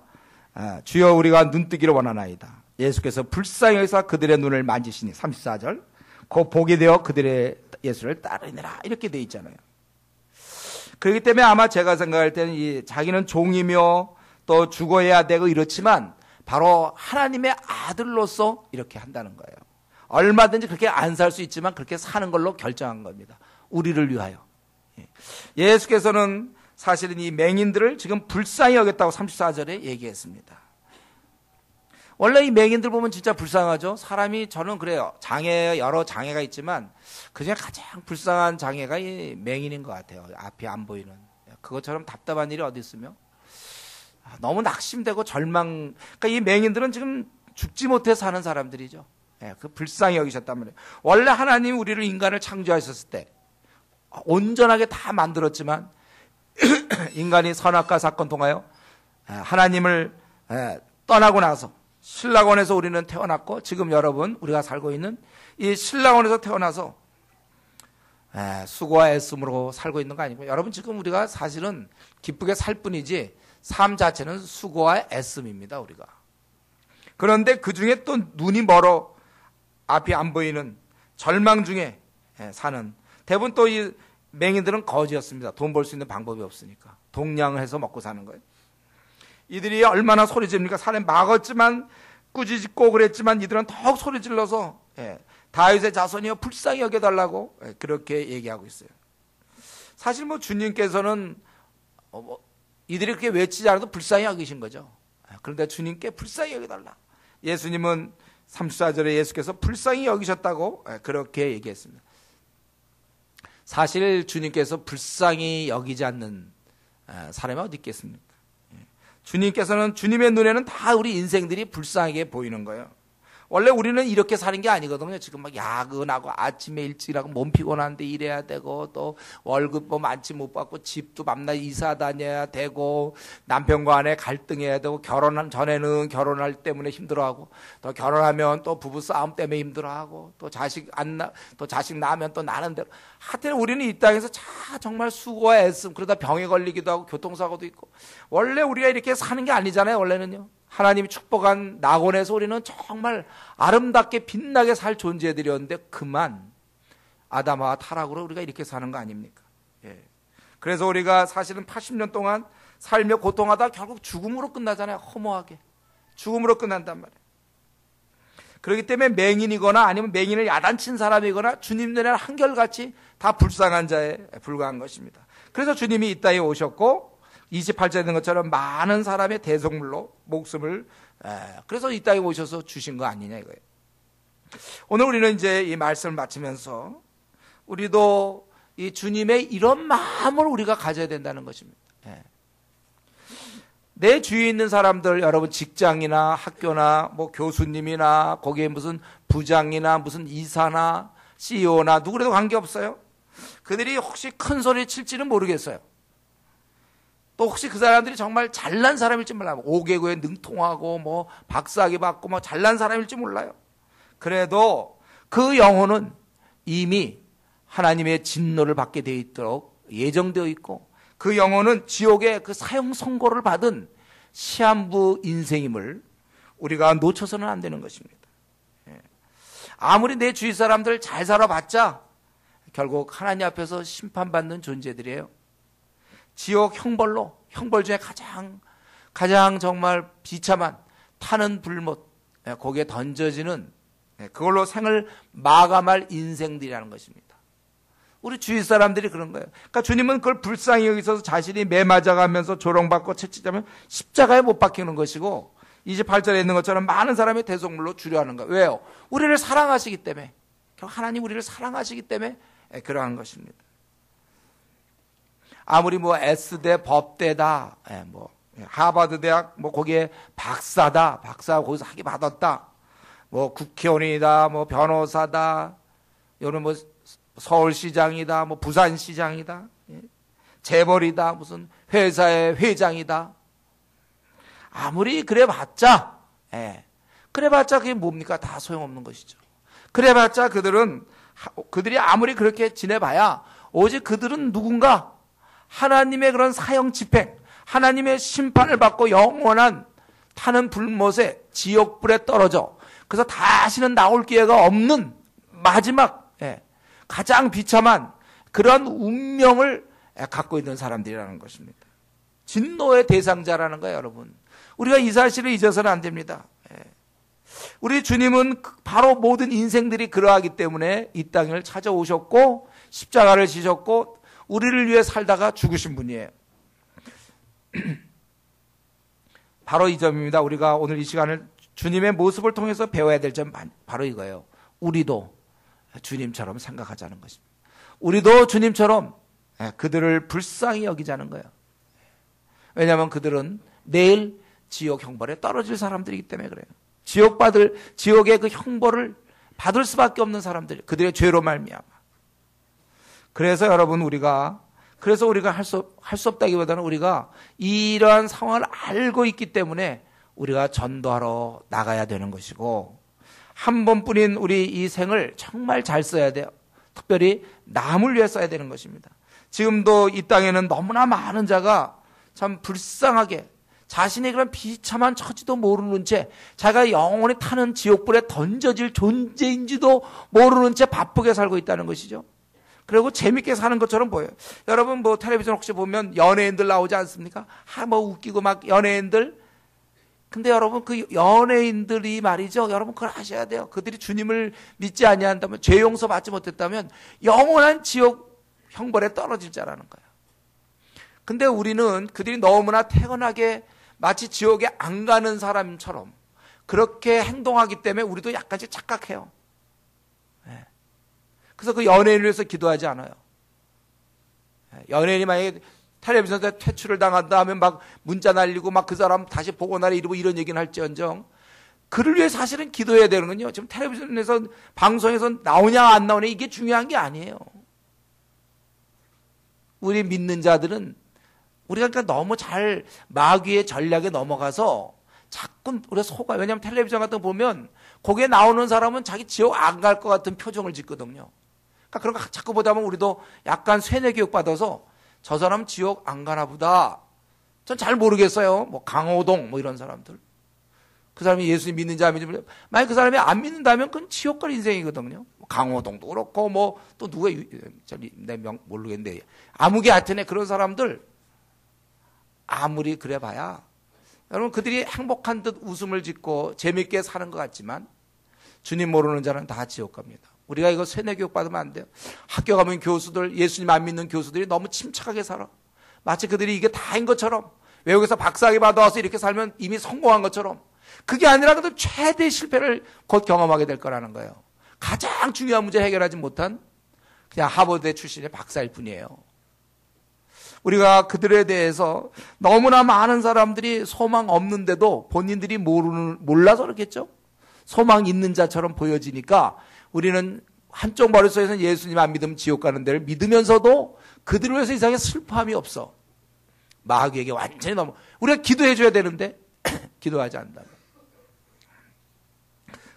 주여 우리가 눈뜨기를 원하나이다. 예수께서 불쌍히 여기서 그들의 눈을 만지시니 34절 곧 보게 되어 그들의 예수를 따르니라 이렇게 돼 있잖아요. 그렇기 때문에 아마 제가 생각할 때는 자기는 종이며 또 죽어야 되고 이렇지만 바로 하나님의 아들로서 이렇게 한다는 거예요. 얼마든지 그렇게 안 살 수 있지만 그렇게 사는 걸로 결정한 겁니다. 우리를 위하여. 예수께서는 사실은 이 맹인들을 지금 불쌍히 여겼다고 34절에 얘기했습니다. 원래 이 맹인들 보면 진짜 불쌍하죠. 사람이, 저는 그래요. 여러 장애가 있지만 그중에 가장 불쌍한 장애가 이 맹인인 것 같아요. 앞이 안 보이는. 그것처럼 답답한 일이 어디 있으며 너무 낙심되고 절망. 그러니까 이 맹인들은 지금 죽지 못해 사는 사람들이죠. 그 불쌍히 여기셨단 말이에요. 원래 하나님이 우리를, 인간을 창조하셨을 때 온전하게 다 만들었지만 인간이 선악과 사건 통하여 하나님을 떠나고 나서 신라원에서 우리는 태어났고, 지금 여러분 우리가 살고 있는 이 신라원에서 태어나서 수고와 애씀으로 살고 있는 거 아니고, 여러분 지금 우리가 사실은 기쁘게 살 뿐이지 삶 자체는 수고와 애씀입니다. 우리가. 그런데 그 중에 또 눈이 멀어 앞이 안 보이는 절망 중에 사는, 대부분 또 이 맹인들은 거지였습니다. 돈 벌 수 있는 방법이 없으니까 동냥을 해서 먹고 사는 거예요. 이들이 얼마나 소리 지릅니까? 산에 막았지만 꾸짖고 그랬지만 이들은 더욱 소리 질러서 다윗의 자손이여 불쌍히 여겨달라고 그렇게 얘기하고 있어요. 사실 뭐 주님께서는 이들이 그렇게 외치지 않아도 불쌍히 여기신 거죠. 그런데 주님께 불쌍히 여겨달라. 예수님은 34절에 예수께서 불쌍히 여기셨다고 그렇게 얘기했습니다. 사실 주님께서 불쌍히 여기지 않는 사람이 어디 있겠습니까? 주님께서는 주님의 눈에는 다 우리 인생들이 불쌍하게 보이는 거예요. 원래 우리는 이렇게 사는 게 아니거든요. 지금 막 야근하고 아침에 일찍 일하고 몸 피곤한데 일해야 되고 또 월급 뭐 많지 못 받고 집도 밤낮 이사 다녀야 되고 남편과 아내 갈등해야 되고 결혼한 전에는 결혼할 때문에 힘들어하고 또 결혼하면 또 부부 싸움 때문에 힘들어하고 또 자식 낳으면 또 나는 대로 하여튼 우리는 이 땅에서 정말 수고와 애씀 그러다 병에 걸리기도 하고 교통사고도 있고 원래 우리가 이렇게 사는 게 아니잖아요. 원래는요. 하나님이 축복한 낙원에서 우리는 정말 아름답게 빛나게 살 존재들이었는데 그만 아담과 타락으로 우리가 이렇게 사는 거 아닙니까? 그래서 우리가 사실은 80년 동안 살며 고통하다 결국 죽음으로 끝나잖아요. 허무하게 죽음으로 끝난단 말이에요. 그렇기 때문에 맹인이거나 아니면 맹인을 야단친 사람이거나 주님 눈에는 한결같이 다 불쌍한 자에 불과한 것입니다. 그래서 주님이 이 땅에 오셨고 28절에 있는 것처럼 많은 사람의 대속물로 목숨을 그래서 이 땅에 오셔서 주신 거 아니냐 이거예요. 오늘 우리는 이제 이 말씀을 마치면서 우리도 이 주님의 이런 마음을 우리가 가져야 된다는 것입니다. 내 주위에 있는 사람들 여러분 직장이나 학교나 뭐 교수님이나 거기에 무슨 부장이나 무슨 이사나 CEO나 누구라도 관계없어요. 그들이 혹시 큰 소리 칠지는 모르겠어요. 또 혹시 그 사람들이 정말 잘난 사람일지 몰라요. 5개국에 능통하고 뭐 박사학위 받고 뭐 잘난 사람일지 몰라요. 그래도 그 영혼은 이미 하나님의 진노를 받게 되어 있도록 예정되어 있고 그 영혼은 지옥의 그 사형 선고를 받은 시한부 인생임을 우리가 놓쳐서는 안 되는 것입니다. 아무리 내 주위 사람들 잘 살아봤자 결국 하나님 앞에서 심판받는 존재들이에요. 지옥 형벌 중에 가장 정말 비참한 타는 불못 거기에 던져지는 그걸로 생을 마감할 인생들이라는 것입니다. 우리 주위 사람들이 그런 거예요. 그러니까 주님은 그걸 불쌍히 여기서 자신이 매맞아가면서 조롱받고 채찍자면 십자가에 못 박히는 것이고 28절에 있는 것처럼 많은 사람의 대속물로 주려하는 거예요. 왜요? 우리를 사랑하시기 때문에 하나님 우리를 사랑하시기 때문에 그러한 것입니다. 아무리 뭐 S대 법대다, 뭐 하버드 대학 뭐 거기에 박사 거기서 학위 받았다, 뭐 국회의원이다, 뭐 변호사다, 이런 뭐 서울시장이다, 뭐 부산시장이다, 재벌이다, 무슨 회사의 회장이다. 아무리 그래봤자 그게 뭡니까? 다 소용없는 것이죠. 그래봤자 그들이 아무리 그렇게 지내봐야 오직 그들은 누군가 하나님의 그런 사형 집행, 하나님의 심판을 받고 영원한 타는 불못에 지옥불에 떨어져 그래서 다시는 나올 기회가 없는 마지막 가장 비참한 그런 운명을 갖고 있는 사람들이라는 것입니다. 진노의 대상자라는 거예요, 여러분. 우리가 이 사실을 잊어서는 안 됩니다. 우리 주님은 바로 모든 인생들이 그러하기 때문에 이 땅을 찾아오셨고 십자가를 지셨고 우리를 위해 살다가 죽으신 분이에요. 바로 이 점입니다. 우리가 오늘 이 시간을 주님의 모습을 통해서 배워야 될 점 바로 이거예요. 우리도 주님처럼 생각하자는 것입니다. 우리도 주님처럼 그들을 불쌍히 여기자는 거예요. 왜냐하면 그들은 내일 지옥 형벌에 떨어질 사람들이기 때문에 그래요. 지옥의 그 형벌을 받을 수밖에 없는 사람들, 그들의 죄로 말미암아. 그래서 여러분 우리가 할 수 없다기보다는 우리가 이러한 상황을 알고 있기 때문에 우리가 전도하러 나가야 되는 것이고 한 번뿐인 우리 이 생을 정말 잘 써야 돼요. 특별히 남을 위해 써야 되는 것입니다. 지금도 이 땅에는 너무나 많은 자가 참 불쌍하게 자신의 그런 비참한 처지도 모르는 채 자기가 영원히 타는 지옥불에 던져질 존재인지도 모르는 채 바쁘게 살고 있다는 것이죠. 그리고 재밌게 사는 것처럼 보여요. 여러분 뭐 텔레비전 혹시 보면 연예인들 나오지 않습니까? 뭐 웃기고 막 연예인들 근데 여러분 그 연예인들이 말이죠. 여러분 그걸 아셔야 돼요. 그들이 주님을 믿지 아니한다면, 죄 용서 받지 못했다면 영원한 지옥 형벌에 떨어질 자라는 거예요. 근데 우리는 그들이 너무나 태연하게 마치 지옥에 안 가는 사람처럼 그렇게 행동하기 때문에 우리도 약간씩 착각해요. 그래서 그 연예인을 위해서 기도하지 않아요. 연예인이 만약에 텔레비전에서 퇴출을 당한다 하면 막 문자 날리고 막 그 사람 다시 복원하라 이러고 이런 얘기는 할지언정, 그를 위해 사실은 기도해야 되는군요. 지금 텔레비전에서 방송에서 나오냐 안 나오냐 이게 중요한 게 아니에요. 우리 믿는 자들은 우리가 그러니까 너무 잘 마귀의 전략에 넘어가서 자꾸 우리가 속아. 왜냐하면 텔레비전 같은 거 보면 거기에 나오는 사람은 자기 지옥 안 갈 것 같은 표정을 짓거든요. 그러니까 그런 거 자꾸 보다 보면 우리도 약간 세뇌 교육 받아서 저 사람 지옥 안 가나 보다. 전 잘 모르겠어요. 뭐 강호동 뭐 이런 사람들. 그 사람이 예수님 믿는지 안 믿는지. 만약 그 사람이 안 믿는다면 그건 지옥 갈 인생이거든요. 강호동도 그렇고 뭐 또 누가 내 명 모르겠는데 아무개 하여튼에 그런 사람들 아무리 그래 봐야 여러분 그들이 행복한 듯 웃음을 짓고 재밌게 사는 것 같지만 주님 모르는 자는 다 지옥 갑니다. 우리가 이거 세뇌 교육 받으면 안 돼요. 학교 가면 교수들, 예수님 안 믿는 교수들이 너무 침착하게 살아. 마치 그들이 이게 다인 것처럼, 외국에서 박사학위 받아와서 이렇게 살면 이미 성공한 것처럼. 그게 아니라 그들 최대 실패를 곧 경험하게 될 거라는 거예요. 가장 중요한 문제 해결하지 못한 그냥 하버드 출신의 박사일 뿐이에요. 우리가 그들에 대해서 너무나 많은 사람들이 소망 없는데도 본인들이 몰라서 그렇겠죠? 소망 있는 자처럼 보여지니까 우리는 한쪽 머릿속에서는 예수님 안 믿으면 지옥 가는 데를 믿으면서도 그들을 위해서 이상하게 슬퍼함이 없어. 마귀에게 완전히 너무. 우리가 기도해 줘야 되는데 기도하지 않는다.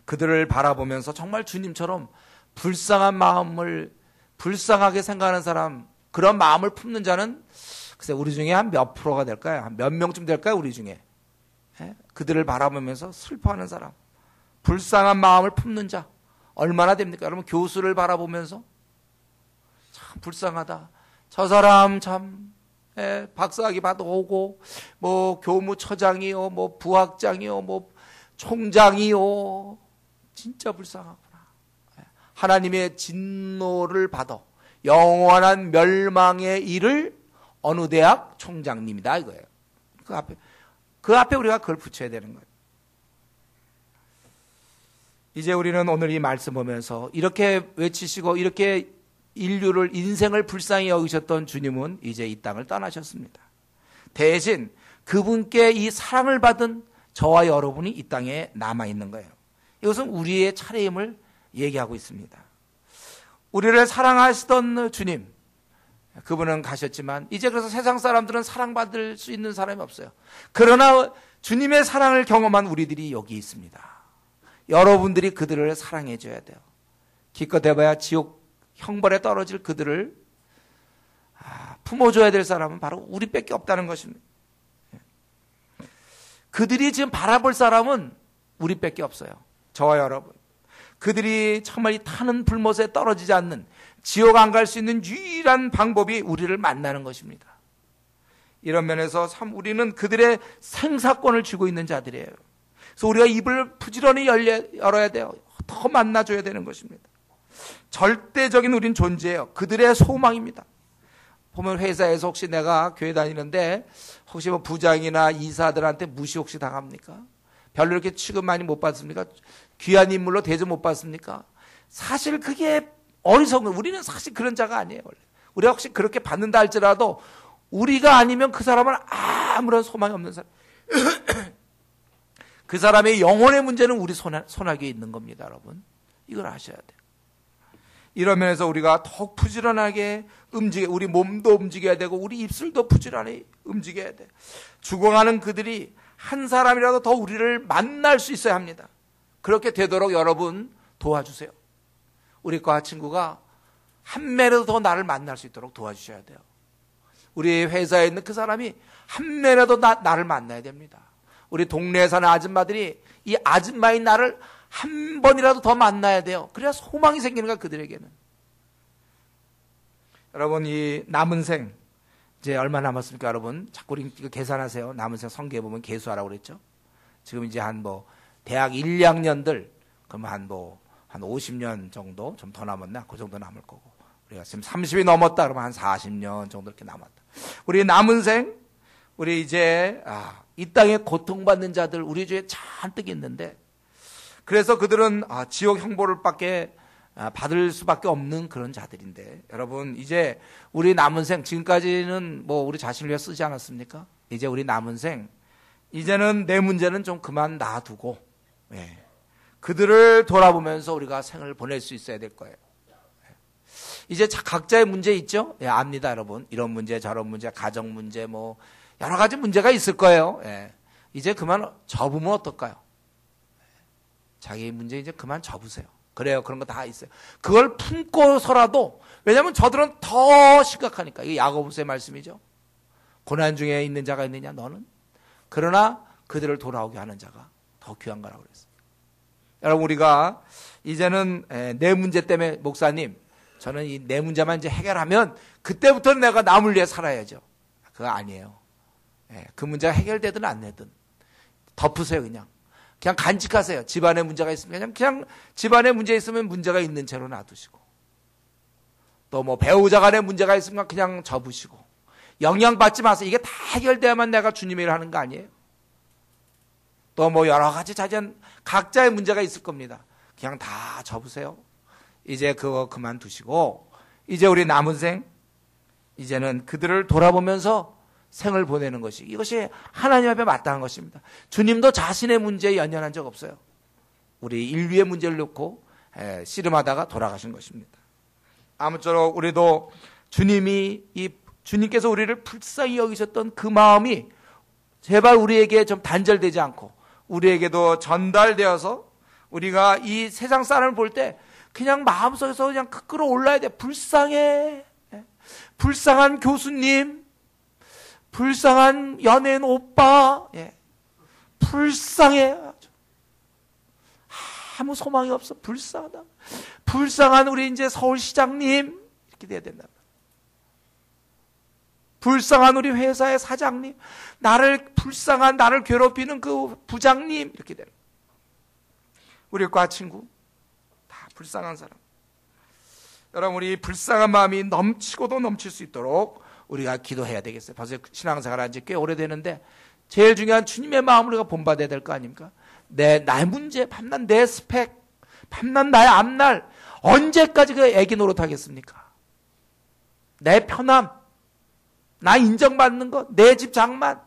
그들을 바라보면서 정말 주님처럼 불쌍한 마음을, 불쌍하게 생각하는 사람, 그런 마음을 품는 자는 글쎄 우리 중에 한 몇 프로가 될까요? 한 몇 명쯤 될까요? 우리 중에. 그들을 바라보면서 슬퍼하는 사람, 불쌍한 마음을 품는 자 얼마나 됩니까? 여러분 교수를 바라보면서 참 불쌍하다. 저 사람 참 박사학위 받아오고 뭐 교무처장이요, 뭐 부학장이요, 뭐 총장이요, 진짜 불쌍하구나. 하나님의 진노를 받아 영원한 멸망의 일을 어느 대학 총장님이다 이거예요. 그 앞에 우리가 그걸 붙여야 되는 거예요. 이제 우리는 오늘 이 말씀 보면서 이렇게 외치시고 이렇게 인류를, 인생을 불쌍히 여기셨던 주님은 이제 이 땅을 떠나셨습니다. 대신 그분께 이 사랑을 받은 저와 여러분이 이 땅에 남아있는 거예요. 이것은 우리의 차례임을 얘기하고 있습니다. 우리를 사랑하시던 주님, 그분은 가셨지만 이제 그래서 세상 사람들은 사랑받을 수 있는 사람이 없어요. 그러나 주님의 사랑을 경험한 우리들이 여기 있습니다. 여러분들이 그들을 사랑해 줘야 돼요. 기껏 해봐야 지옥 형벌에 떨어질 그들을 품어줘야 될 사람은 바로 우리밖에 없다는 것입니다. 그들이 지금 바라볼 사람은 우리밖에 없어요. 저와 여러분. 그들이 정말 이 타는 불못에 떨어지지 않는, 지옥 안 갈 수 있는 유일한 방법이 우리를 만나는 것입니다. 이런 면에서 참 우리는 그들의 생사권을 쥐고 있는 자들이에요. 그래서 우리가 입을 부지런히 열어야 돼요. 더 만나줘야 되는 것입니다. 절대적인 우린 존재예요. 그들의 소망입니다. 보면 회사에서 혹시 내가 교회 다니는데 혹시 뭐 부장이나 이사들한테 무시 혹시 당합니까? 별로 이렇게 취급 많이 못 받습니까? 귀한 인물로 대접 못 받습니까? 사실 그게 어리석은, 우리는 사실 그런 자가 아니에요. 원래. 우리가 혹시 그렇게 받는다 할지라도 우리가 아니면 그 사람은 아무런 소망이 없는 사람. 그 사람의 영혼의 문제는 우리 손아귀에 있는 겁니다, 여러분. 이걸 아셔야 돼요. 이런 면에서 우리가 더욱 부지런하게 우리 몸도 움직여야 되고 우리 입술도 부지런히 움직여야 돼요. 죽어가는 그들이 한 사람이라도 더 우리를 만날 수 있어야 합니다. 그렇게 되도록 여러분 도와주세요. 우리 과 친구가 한 매라도 더 나를 만날 수 있도록 도와주셔야 돼요. 우리 회사에 있는 그 사람이 한 매라도 나를 만나야 됩니다. 우리 동네에 사는 아줌마들이 이 아줌마인 나를 한 번이라도 더 만나야 돼요. 그래야 소망이 생기는 거야, 그들에게는. 여러분, 이 남은 생 이제 얼마 남았습니까, 여러분? 자꾸 이거 계산하세요. 남은 생 성경에 보면 계수하라고 그랬죠. 지금 이제 대학 1, 2학년들 그러면 한 50년 정도 좀 더 남았나? 그 정도 남을 거고. 우리가 지금 30이 넘었다 그러면 한 40년 정도 이렇게 남았다. 우리 남은 생, 우리 이제 이 땅에 고통받는 자들 우리 주위에 잔뜩 있는데, 그래서 그들은 지옥 형벌을 받을 수밖에 없는 그런 자들인데, 여러분 이제 우리 남은 생, 지금까지는 우리 자신을 위해 쓰지 않았습니까? 이제 우리 남은 생, 이제는 내 문제는 좀 그만 놔두고, 그들을 돌아보면서 우리가 생을 보낼 수 있어야 될 거예요. 이제 각자의 문제 있죠? 압니다, 여러분. 이런 문제, 저런 문제, 가정 문제, 여러 가지 문제가 있을 거예요. 이제 그만 접으면 어떨까요? 자기 문제 이제 그만 접으세요. 그래요. 그런 거 다 있어요. 그걸 품고서라도, 왜냐하면 저들은 더 심각하니까. 이게 야고보서의 말씀이죠. 고난 중에 있는 자가 있느냐, 너는? 그러나 그들을 돌아오게 하는 자가 더 귀한 거라고 그랬어요. 여러분, 우리가 이제는 내 문제 때문에, 목사님, 저는 이 내 문제만 이제 해결하면 그때부터는 내가 남을 위해 살아야죠. 그거 아니에요. 그 문제가 해결되든 안 되든 덮으세요. 그냥 간직하세요. 집안에 문제가 있으면 그냥 집안에 문제 있으면 문제가 있는 채로 놔두시고, 또 배우자 간에 문제가 있으면 그냥 접으시고, 영향받지 마세요. 이게 다 해결돼야만 내가 주님의 일을 하는 거 아니에요. 또 여러 가지 자전 각자의 문제가 있을 겁니다. 그냥 다 접으세요. 이제 그거 그만두시고, 이제 우리 남은 생, 이제는 그들을 돌아보면서 생을 보내는 것이, 이것이 하나님 앞에 마땅한 것입니다. 주님도 자신의 문제에 연연한 적 없어요. 우리 인류의 문제를 놓고 씨름하다가 돌아가신 것입니다. 아무쪼록 우리도 주님께서 우리를 불쌍히 여기셨던 그 마음이 제발 우리에게 좀 단절되지 않고 우리에게도 전달되어서 우리가 이 세상 사람을 볼 때 그냥 마음속에서 그냥 끌어올라야 돼. 불쌍해. 불쌍한 교수님, 불쌍한 연예인 오빠, 불쌍해. 아무 소망이 없어. 불쌍하다. 불쌍한 우리 이제 서울시장님, 이렇게 돼야 된다. 불쌍한 우리 회사의 사장님, 불쌍한 나를 괴롭히는 그 부장님, 이렇게 되는. 우리 과 친구, 다 불쌍한 사람. 여러분, 우리 불쌍한 마음이 넘치고도 넘칠 수 있도록 우리가 기도해야 되겠어요. 벌써 신앙생활 한 지 꽤 오래되는데, 제일 중요한 주님의 마음을 우리가 본받아야 될 거 아닙니까? 나의 문제, 밤낮 내 스펙, 밤낮 나의 앞날, 언제까지 그 애기 노릇하겠습니까? 내 편함, 나 인정받는 것, 내 집 장만,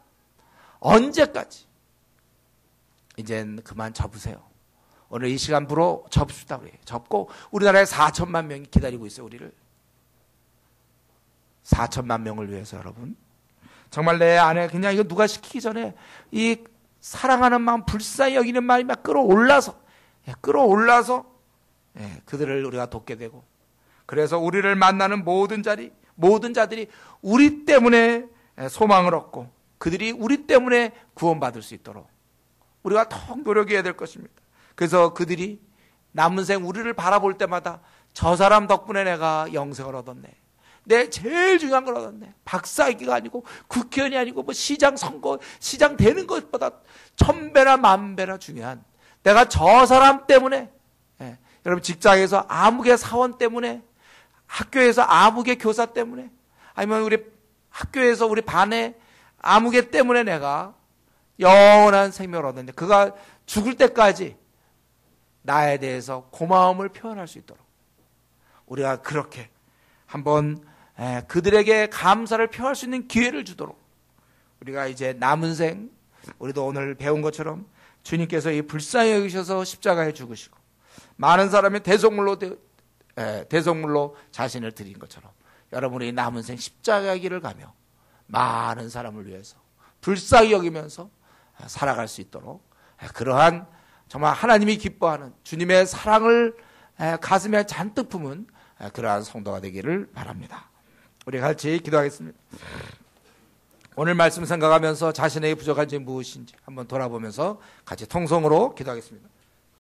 언제까지? 이젠 그만 접으세요. 오늘 이 시간부로 접읍시다. 우리 접고, 우리나라에 4천만 명이 기다리고 있어요. 우리를 4천만 명을 위해서. 여러분, 정말 내 안에 그냥 이거 누가 시키기 전에 이 사랑하는 마음, 불쌍히 여기는 마음이 막 끌어올라서 그들을 우리가 돕게 되고, 그래서 우리를 만나는 모든 자들이 우리 때문에 소망을 얻고 그들이 우리 때문에 구원받을 수 있도록 우리가 더 노력해야 될 것입니다. 그래서 그들이 남은 생 우리를 바라볼 때마다 저 사람 덕분에 내가 영생을 얻었네. 내 제일 중요한 걸 얻었네. 박사학위가 아니고 국회의원이 아니고 시장 선거, 시장 되는 것보다 1000배나 10,000배나 중요한, 내가 저 사람 때문에, 여러분 직장에서 아무개 사원 때문에, 학교에서 아무개 교사 때문에, 아니면 우리 학교에서 우리 반에 아무개 때문에 내가 영원한 생명을 얻었는데, 그가 죽을 때까지 나에 대해서 고마움을 표현할 수 있도록 우리가 그렇게 한번 그들에게 감사를 표할 수 있는 기회를 주도록 우리가 이제 남은 생, 우리도 오늘 배운 것처럼 주님께서 이 불쌍히 여기셔서 십자가에 죽으시고 많은 사람이 대속물로 자신을 드린 것처럼, 여러분이 남은 생 십자가의 길을 가며 많은 사람을 위해서 불쌍히 여기면서 살아갈 수 있도록, 그러한 정말 하나님이 기뻐하는 주님의 사랑을 가슴에 잔뜩 품은 그러한 성도가 되기를 바랍니다. 우리 같이 기도하겠습니다. 오늘 말씀 생각하면서 자신에게 부족한 점이 무엇인지 한번 돌아보면서 같이 통성으로 기도하겠습니다.